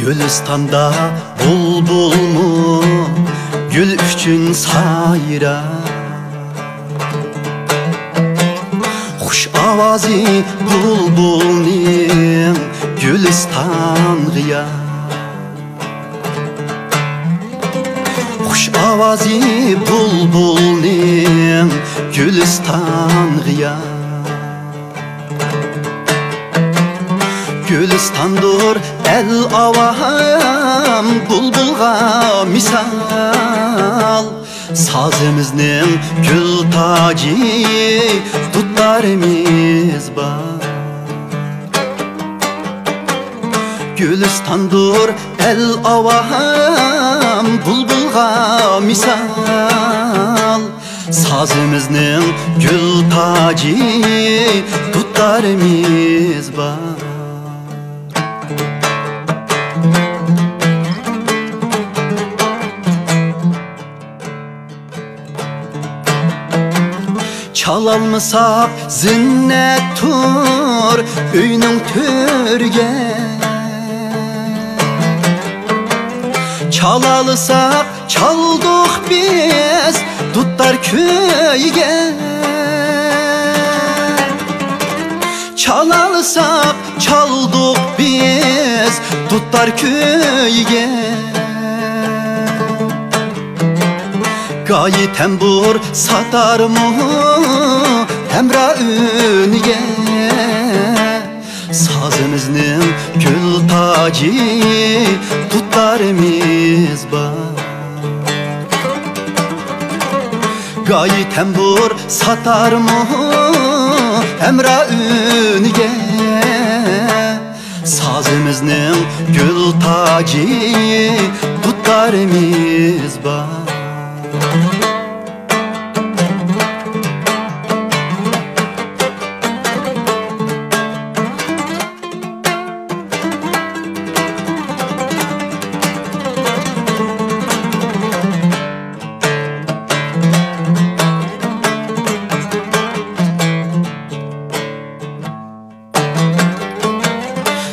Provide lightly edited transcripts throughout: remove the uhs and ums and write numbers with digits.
Gülistanda bulbul mu gül üçün sayra, Xush avazi bulbulning Gülistan gıya, Xush avazi bulbulning Gülistan gıya. Gülistandır el avam bulbulga misal, Sazımızning gül tacı dudlarımız var. Gülistandır el avam bulbulga misal, Sazımızning gül tacı dudlarımız var. Çalalmısak zinnettur üynün törge, Çalalısak çaldık biz dutlar köyge, Çalalısak çaldık biz dutlar köyge. Gayi tembur satar mı hemra ünge, Sazımızning gül tacı dudlarımız var. Gayi tembur satar mı hemra ünge, Sazımızning gül tacı dudlarımız var.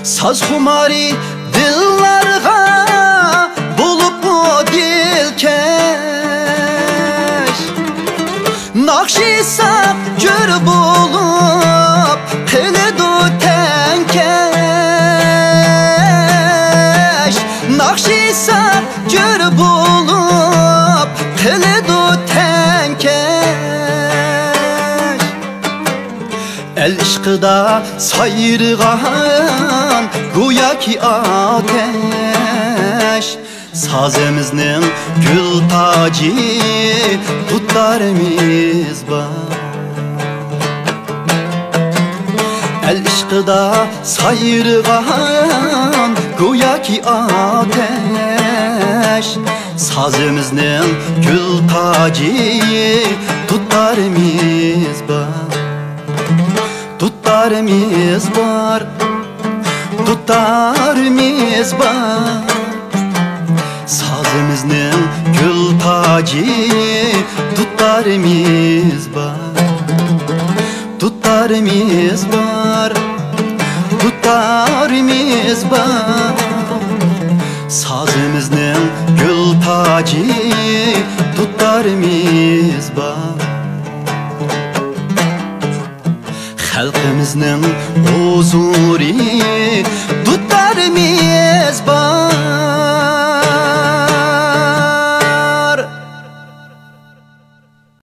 Saz xumari dillarga bulup bu dilkeş, Nakşi sap gör bulup kılıdu tenkeş, Nakşi sap gör bulup kılıdu tenkeş. El işkıda sayrıgan goya ki ateş, Sazımızning gül tacı dudlarımız var. El işkıda sayrıgan goya ki ateş, Sazımızning gül tacı dudlarımız var. Dutlarımız var, dutlarımız var, Sazımızning gül tacı dutlarımız var. Dutlarımız var, dutlarımız var, Sazımızning gül tacı dutlarımız var. Xalqimizning huzuri dudlarimiz bor.